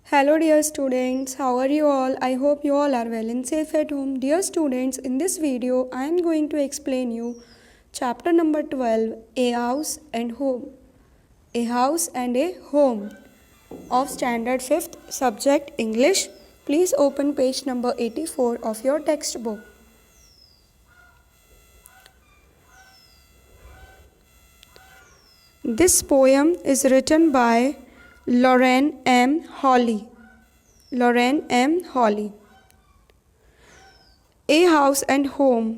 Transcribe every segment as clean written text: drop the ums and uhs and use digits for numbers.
Hello, dear students. How are you all? I hope you all are well and safe at home. Dear students, in this video, I am going to explain you chapter number 12, A House and Home. A House and a Home of Standard 5th, subject English. Please open page number 84 of your textbook. This poem is written by Lauren M. Hawley. Lauren M. Hawley. A house and home.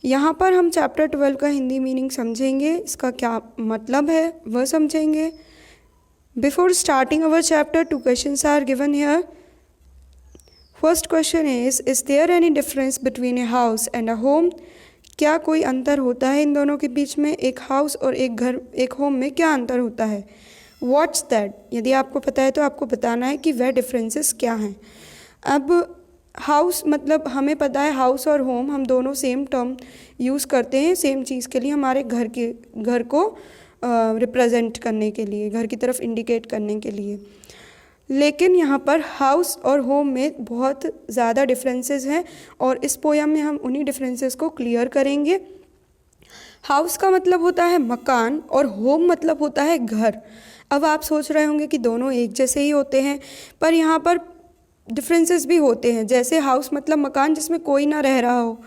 यहाँ पर हम chapter 12 का Hindi meaning समझेंगे, इसका क्या मतलब है वह समझेंगे। Before starting our chapter, 2 questions are given here. First question is there any difference between a house and a home? क्या कोई अंतर होता है इन दोनों के बीच में? एक हाउस और एक घर, एक होम में क्या अंतर होता है? What's that? यदि आपको पता है तो आपको बताना है कि वह डिफरेंसेस क्या हैं। अब हाउस मतलब हमें पता है हाउस और होम हम दोनों सेम टर्म यूज़ करते हैं सेम चीज़ के लिए, हमारे घर को रिप्रेजेंट करने के लिए, घर की तरफ इंडिकेट करने के लिए। लेकिन यहाँ पर हाउस और होम में बहुत ज़्यादा डिफरेंसेस हैं और इस पोयम में हम उन्हीं डिफरेंसेस को क्लियर करेंगे। हाउस का मतलब होता है मकान और होम मतलब होता है घर। अब आप सोच रहे होंगे कि दोनों एक जैसे ही होते हैं, पर यहाँ पर डिफरेंसेस भी होते हैं। जैसे हाउस मतलब मकान जिसमें कोई ना रह रहा हो,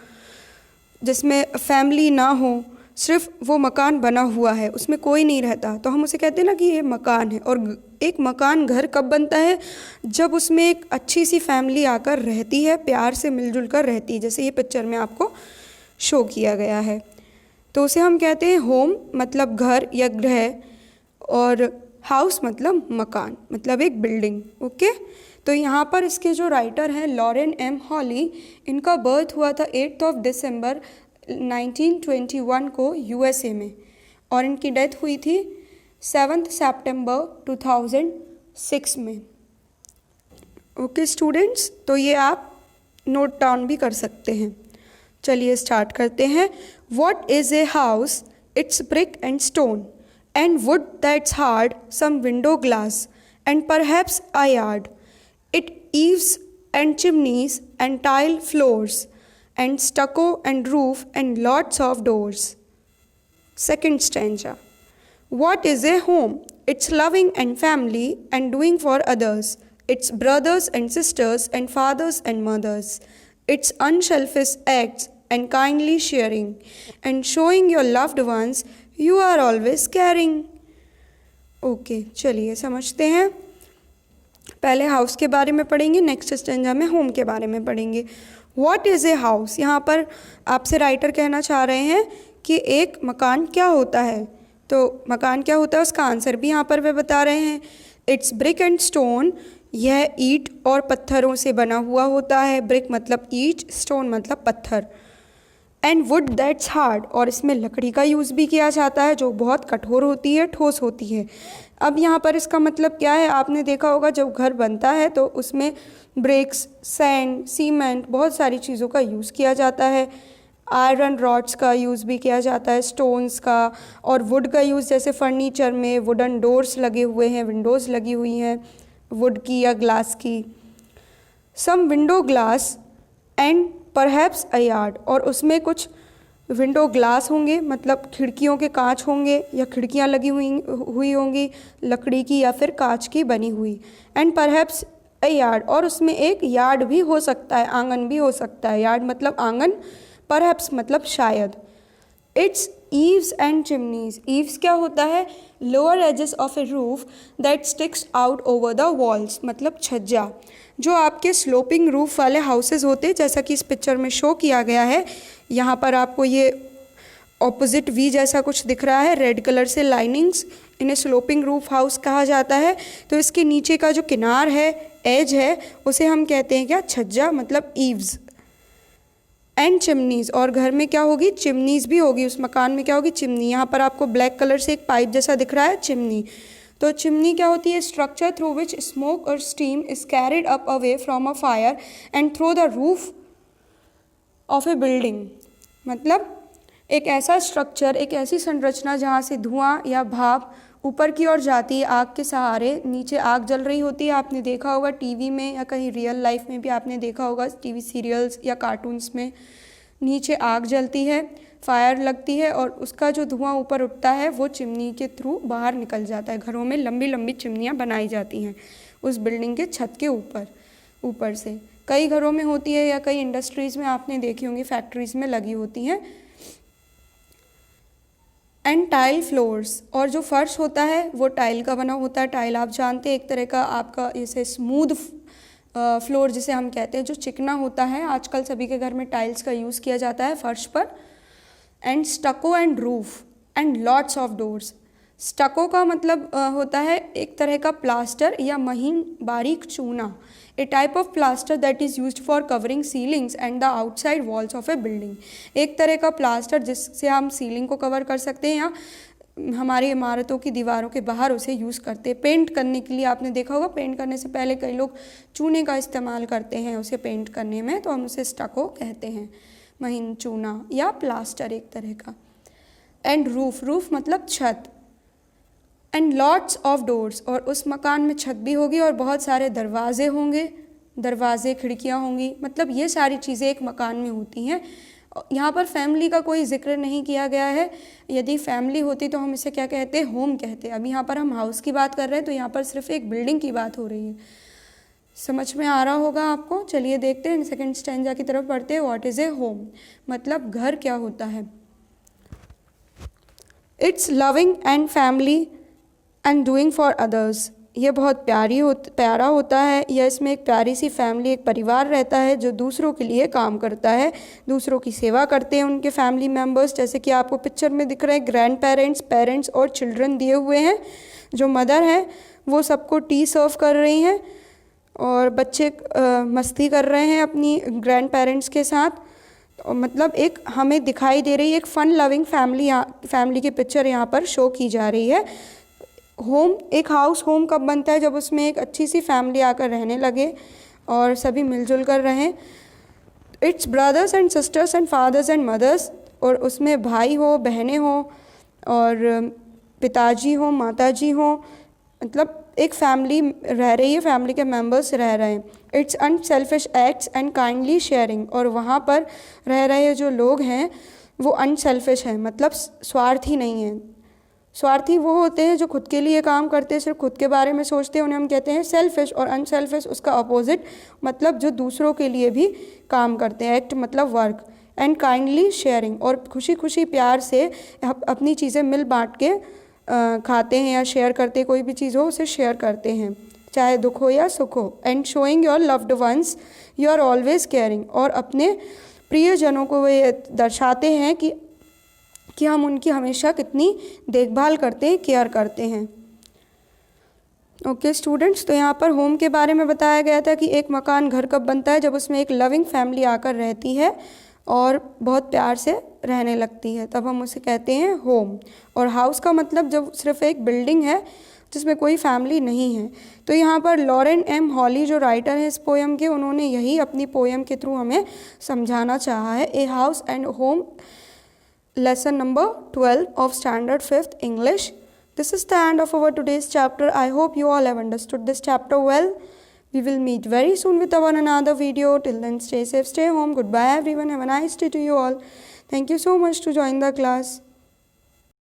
जिसमें फैमिली ना हो, सिर्फ वो मकान बना हुआ है, उसमें कोई नहीं रहता, तो हम उसे कहते हैं ना कि ये मकान है। और एक मकान घर कब बनता है? जब उसमें एक अच्छी सी फैमिली आकर रहती है, प्यार से मिलजुल कर रहती है, जैसे ये पिक्चर में आपको शो किया गया है, तो उसे हम कहते हैं होम मतलब घर या गृह, और हाउस मतलब मकान मतलब एक बिल्डिंग। ओके, तो यहाँ पर इसके जो राइटर हैं लॉरेन एम हॉली, इनका बर्थ हुआ था 8 दिसंबर 1921 को यूएसए में, और इनकी डेथ हुई थी 7 सितंबर 2006 में। ओके स्टूडेंट्स, तो ये आप नोट डाउन भी कर सकते हैं। चलिए स्टार्ट करते हैं। What is a house? It's brick and stone and wood that's hard, some window glass, and perhaps a yard. It eaves and chimneys and tile floors, and stucco and roof and lots of doors. Second stanza. What is a home? It's loving and family and doing for others. It's brothers and sisters and fathers and mothers. It's unselfish acts and kindly sharing and showing your loved ones you are always caring. Okay, चलिए समझते हैं। पहले house के बारे में पढ़ेंगे, next stanza में home के बारे में पढ़ेंगे। What is a house? यहाँ पर आपसे राइटर कहना चाह रहे हैं कि एक मकान क्या होता है। तो मकान क्या होता है उसका आंसर भी यहाँ पर वे बता रहे हैं। इट्स ब्रिक एंड स्टोन, यह ईंट और पत्थरों से बना हुआ होता है। ब्रिक मतलब ईंट, स्टोन मतलब पत्थर। एंड वुड दैट्स हार्ड, और इसमें लकड़ी का यूज़ भी किया जाता है जो बहुत कठोर होती है, ठोस होती है। अब यहाँ पर इसका मतलब क्या है? आपने देखा होगा जब घर बनता है तो उसमें ब्रिक्स, सैंड, सीमेंट, बहुत सारी चीज़ों का यूज़ किया जाता है। आयरन रॉड्स का यूज़ भी किया जाता है, स्टोन्स का, और वुड का यूज़ जैसे फर्नीचर में वुडन डोर्स लगे हुए हैं, विंडोज़ लगी हुई हैं वुड की या ग्लास की। Some window glass and perhaps a yard, और उसमें कुछ विंडो ग्लास होंगे मतलब खिड़कियों के कांच होंगे या खिड़कियां लगी हुई होंगी लकड़ी की या फिर कांच की बनी हुई। एंड परहैप्स अ यार्ड, और उसमें एक यार्ड भी हो सकता है, आंगन भी हो सकता है। यार्ड मतलब आंगन, परहैप्स मतलब शायद। It's eaves and chimneys, eaves क्या होता है? Lower edges of a roof that sticks out over the walls, मतलब छज्जा। जो आपके स्लोपिंग रूफ वाले हाउसेज होते हैं, जैसा कि इस पिक्चर में शो किया गया है, यहाँ पर आपको ये ऑपोजिट वी जैसा कुछ दिख रहा है, रेड कलर से लाइनिंग्स, इन्हें स्लोपिंग रूफ हाउस कहा जाता है। तो इसके नीचे का जो किनार है, एज है, उसे हम कहते हैं क्या? छज्जा मतलब ईव्स। एंड चिमनीज, और घर में क्या होगी? चिमनीज भी होगी, उस मकान में क्या होगी? चिमनी। यहाँ पर आपको ब्लैक कलर से एक पाइप जैसा दिख रहा है, चिमनी। तो चिमनी क्या होती है? स्ट्रक्चर थ्रू विच स्मोक और steam is carried up away from a fire and through the roof of a building. मतलब एक ऐसा स्ट्रक्चर, एक ऐसी संरचना जहाँ से धुआं या भाप ऊपर की ओर जाती है आग के सहारे, नीचे आग जल रही होती है। आपने देखा होगा टीवी में या कहीं रियल लाइफ में भी आपने देखा होगा, टीवी सीरियल्स या कार्टून्स में नीचे आग जलती है, फायर लगती है और उसका जो धुआं ऊपर उठता है वो चिमनी के थ्रू बाहर निकल जाता है। घरों में लंबी लंबी चिमनियाँ बनाई जाती हैं उस बिल्डिंग के छत के ऊपर से। कई घरों में होती है या कई इंडस्ट्रीज़ में आपने देखी होंगी, फैक्ट्रीज़ में लगी होती हैं। एंड टाइल फ्लोर्स, और जो फर्श होता है वो टाइल का बना होता है। टाइल आप जानते हैं एक तरह का आपका जैसे स्मूथ फ्लोर जिसे हम कहते हैं, जो चिकना होता है। आजकल सभी के घर में टाइल्स का यूज़ किया जाता है फर्श पर। And स्टको and roof and lots of doors. स्टको का मतलब होता है एक तरह का प्लास्टर या महीन बारीक चूना, a type of plaster that is used for covering ceilings and the outside walls of a building. एक तरह का प्लास्टर जिससे हम सीलिंग को कवर कर सकते हैं या हमारी इमारतों की दीवारों के बाहर उसे यूज़ करते हैं। पेंट करने के लिए आपने देखा होगा, पेंट करने से पहले कई लोग चूने का इस्तेमाल करते हैं उसे पेंट करने में, तो हम उसे स्टको कहते हैं, महीन चूना या प्लास्टर एक तरह का। एंड रूफ मतलब छत। एंड लॉट्स ऑफ डोर्स, और उस मकान में छत भी होगी और बहुत सारे दरवाजे होंगे, दरवाजे खिड़कियाँ होंगी। मतलब ये सारी चीज़ें एक मकान में होती हैं। यहाँ पर फैमिली का कोई जिक्र नहीं किया गया है। यदि फैमिली होती तो हम इसे क्या कहते हैं, होम कहते। अब यहाँ पर हम हाउस की बात कर रहे हैं तो यहाँ पर सिर्फ एक बिल्डिंग की बात हो रही है। समझ में आ रहा होगा आपको। चलिए देखते हैं, सेकंड स्टैंजा की तरफ पढ़ते हैं। व्हाट इज़ ए होम, मतलब घर क्या होता है। It's loving and family and doing for others. ये बहुत प्यारा होता है। यह इसमें एक प्यारी सी फैमिली, एक परिवार रहता है जो दूसरों के लिए काम करता है, दूसरों की सेवा करते हैं उनके फैमिली मेम्बर्स। जैसे कि आपको पिक्चर में दिख रहे हैं, ग्रैंड पेरेंट्स, पेरेंट्स और चिल्ड्रन दिए हुए हैं। जो मदर है वो सबको टी सर्व कर रही हैं और बच्चे मस्ती कर रहे हैं अपनी ग्रैंड पेरेंट्स के साथ। और मतलब एक हमें दिखाई दे रही है एक फ़न लविंग फैमिली की पिक्चर यहाँ पर शो की जा रही है। होम, एक हाउस होम कब बनता है, जब उसमें एक अच्छी सी फैमिली आकर रहने लगे और सभी मिलजुल कर रहें। It's brothers and sisters and fathers and mothers, और उसमें भाई हो, बहनें हो और पिताजी हो, माताजी हो, मतलब एक फैमिली रह रही है, फैमिली के मेंबर्स रह रहे हैं। It's unselfish acts and kindly sharing, और वहाँ पर रह रहे जो लोग हैं वो अनसेल्फिश हैं, मतलब स्वार्थी नहीं हैं। स्वार्थी वो होते हैं जो खुद के लिए काम करते हैं, सिर्फ खुद के बारे में सोचते हैं, उन्हें हम कहते हैं सेल्फिश। और अनसेल्फिश उसका अपोजिट, मतलब जो दूसरों के लिए भी काम करते हैं। एक्ट मतलब वर्क। एंड काइंडली शेयरिंग, और खुशी खुशी प्यार से अपनी चीज़ें मिल बांट के खाते हैं या शेयर करते हैं। कोई भी चीज़ हो उसे शेयर करते हैं, चाहे दुख हो या सुख हो। And showing your loved ones you are always caring, और अपने प्रियजनों को ये दर्शाते हैं कि हम उनकी हमेशा कितनी देखभाल करते हैं, केयर करते हैं। ओके स्टूडेंट्स, तो यहाँ पर होम के बारे में बताया गया था कि एक मकान घर कब बनता है, जब उसमें एक लविंग फैमिली आकर रहती है और बहुत प्यार से रहने लगती है, तब हम उसे कहते हैं होम। और हाउस का मतलब जब सिर्फ एक बिल्डिंग है जिसमें कोई फैमिली नहीं है। तो यहाँ पर लॉरेन एम हॉली जो राइटर है इस पोएम के, उन्होंने यही अपनी पोएम के थ्रू हमें समझाना चाहा है। ए house and home, lesson number 12 of standard 5th English. This is the end of our today's chapter. I hope you all have understood this chapter well. We will meet very soon with our another video. Till then, stay safe, stay home. Goodbye everyone. Have a nice day to you all. Thank you so much to join the class.